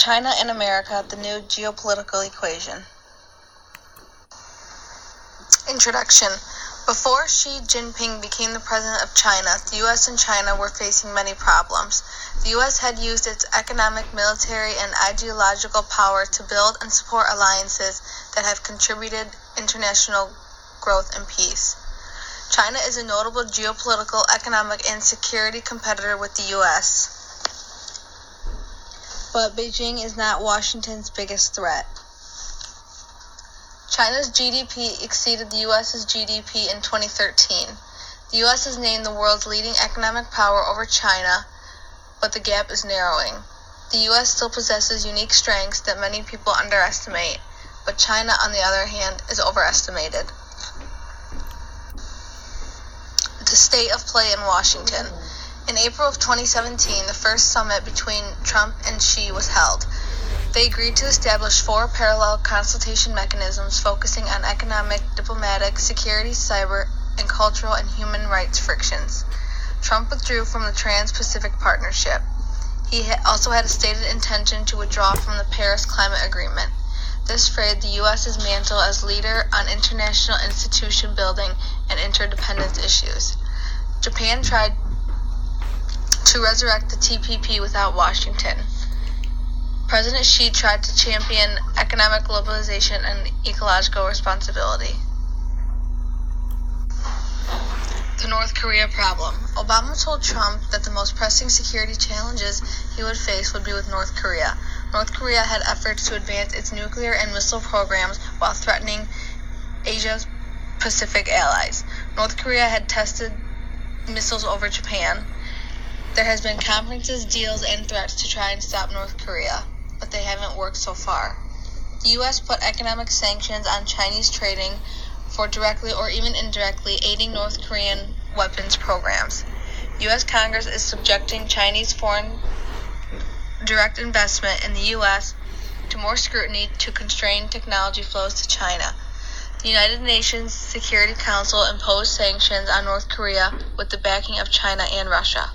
China and America, the new geopolitical equation. Introduction. Before Xi Jinping became the president of China, the U.S. and China were facing many problems. The U.S. had used its economic, military, and ideological power to build and support alliances that have contributed international growth and peace. China is a notable geopolitical, economic, and security competitor with the U.S., but Beijing is not Washington's biggest threat. China's GDP exceeded the U.S.'s GDP in 2013. The U.S. is named the world's leading economic power over China, but the gap is narrowing. The U.S. still possesses unique strengths that many people underestimate, but China, on the other hand, is overestimated. The state of play in Washington. In April of 2017, the first summit between Trump and Xi was held. They agreed to establish 4 parallel consultation mechanisms focusing on economic, diplomatic, security, cyber, and cultural and human rights frictions. Trump withdrew from the Trans-Pacific Partnership. He also had a stated intention to withdraw from the Paris Climate Agreement. This frayed the U.S.'s mantle as leader on international institution building and interdependence issues. Japan tried to resurrect the TPP without Washington. President Xi tried to champion economic globalization and ecological responsibility. The North Korea problem. Obama told Trump that the most pressing security challenges he would face would be with North Korea. North Korea had efforts to advance its nuclear and missile programs while threatening Asia's Pacific allies. North Korea had tested missiles over Japan. There has been conferences, deals, and threats to try and stop North Korea, but they haven't worked so far. The U.S. put economic sanctions on Chinese trading for directly or even indirectly aiding North Korean weapons programs. U.S. Congress is subjecting Chinese foreign direct investment in the U.S. to more scrutiny to constrain technology flows to China. The United Nations Security Council imposed sanctions on North Korea with the backing of China and Russia.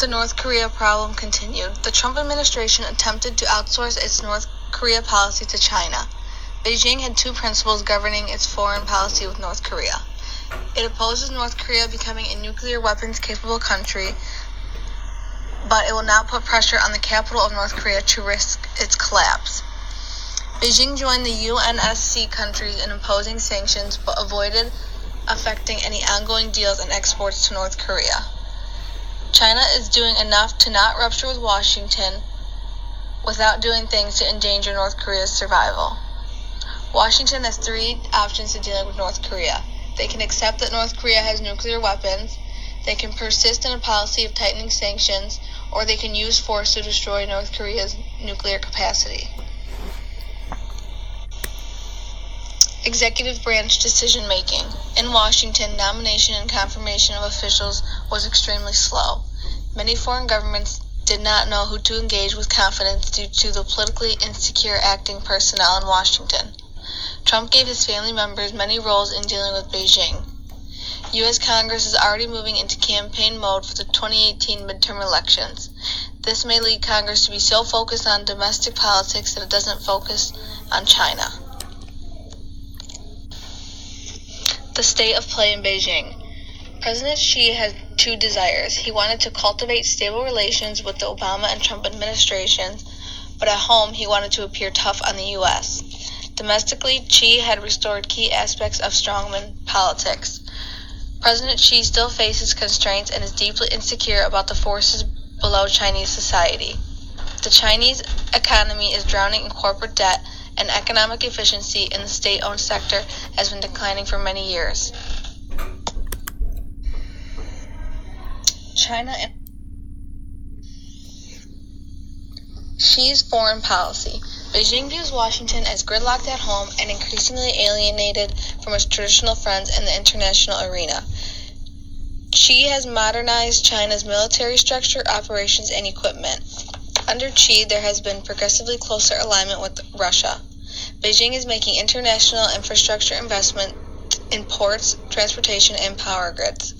The North Korea problem continued. The Trump administration attempted to outsource its North Korea policy to China. Beijing had 2 principles governing its foreign policy with North Korea. It opposes North Korea becoming a nuclear weapons-capable country, but it will not put pressure on the capital of North Korea to risk its collapse. Beijing joined the UNSC countries in imposing sanctions, but avoided affecting any ongoing deals and exports to North Korea. China is doing enough to not rupture with Washington without doing things to endanger North Korea's survival. Washington has 3 options to dealing with North Korea. They can accept that North Korea has nuclear weapons, they can persist in a policy of tightening sanctions, or they can use force to destroy North Korea's nuclear capacity. Executive branch decision-making. In Washington, nomination and confirmation of officials was extremely slow. Many foreign governments did not know who to engage with confidence due to the politically insecure acting personnel in Washington. Trump gave his family members many roles in dealing with Beijing. U.S. Congress is already moving into campaign mode for the 2018 midterm elections. This may lead Congress to be so focused on domestic politics that it doesn't focus on China. The state of play in Beijing. President Xi had 2 desires. He wanted to cultivate stable relations with the Obama and Trump administrations, but at home he wanted to appear tough on the U.S. Domestically, Xi had restored key aspects of strongman politics. President Xi still faces constraints and is deeply insecure about the forces below Chinese society. The Chinese economy is drowning in corporate debt, and economic efficiency in the state-owned sector has been declining for many years. China and Xi's foreign policy. Beijing views Washington as gridlocked at home and increasingly alienated from its traditional friends in the international arena. Xi has modernized China's military structure, operations, and equipment. Under Xi, there has been progressively closer alignment with Russia. Beijing is making international infrastructure investment in ports, transportation, and power grids.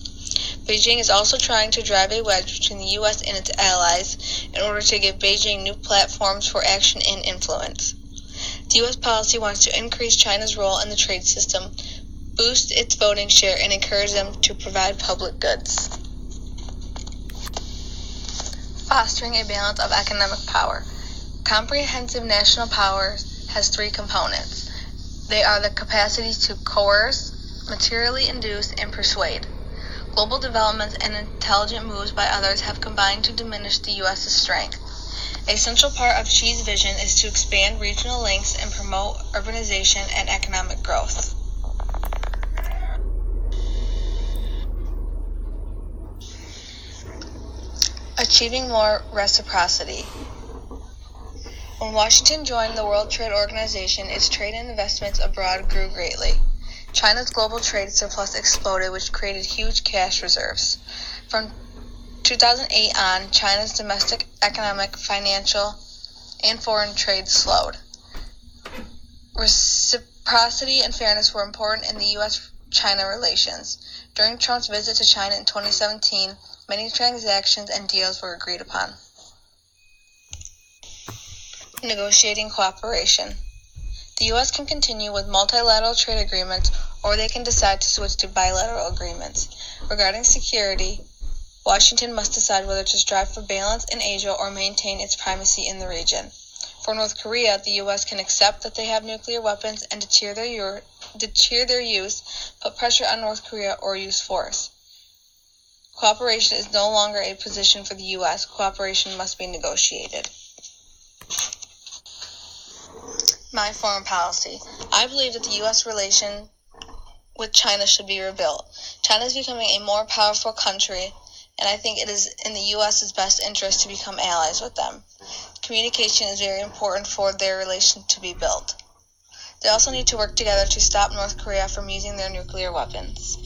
Beijing is also trying to drive a wedge between the U.S. and its allies in order to give Beijing new platforms for action and influence. The U.S. policy wants to increase China's role in the trade system, boost its voting share, and encourage them to provide public goods. Fostering a balance of economic power. Comprehensive national power has three components. They are the capacity to coerce, materially induce, and persuade. Global developments and intelligent moves by others have combined to diminish the U.S.'s strength. A central part of Xi's vision is to expand regional links and promote urbanization and economic growth. Achieving more reciprocity. When Washington joined the World Trade Organization, its trade and investments abroad grew greatly. China's global trade surplus exploded, which created huge cash reserves. From 2008 on, China's domestic economic, financial, and foreign trade slowed. Reciprocity and fairness were important in the U.S.-China relations. During Trump's visit to China in 2017, many transactions and deals were agreed upon. Negotiating cooperation. The U.S. can continue with multilateral trade agreements, or they can decide to switch to bilateral agreements. Regarding security, Washington must decide whether to strive for balance in Asia or maintain its primacy in the region. For North Korea, the U.S. can accept that they have nuclear weapons and deter their use, put pressure on North Korea, or use force. Cooperation is no longer a position for the U.S. Cooperation must be negotiated. My foreign policy. I believe that the U.S. relation with China should be rebuilt. China is becoming a more powerful country, and I think it is in the U.S.'s best interest to become allies with them. Communication is very important for their relation to be built. They also need to work together to stop North Korea from using their nuclear weapons.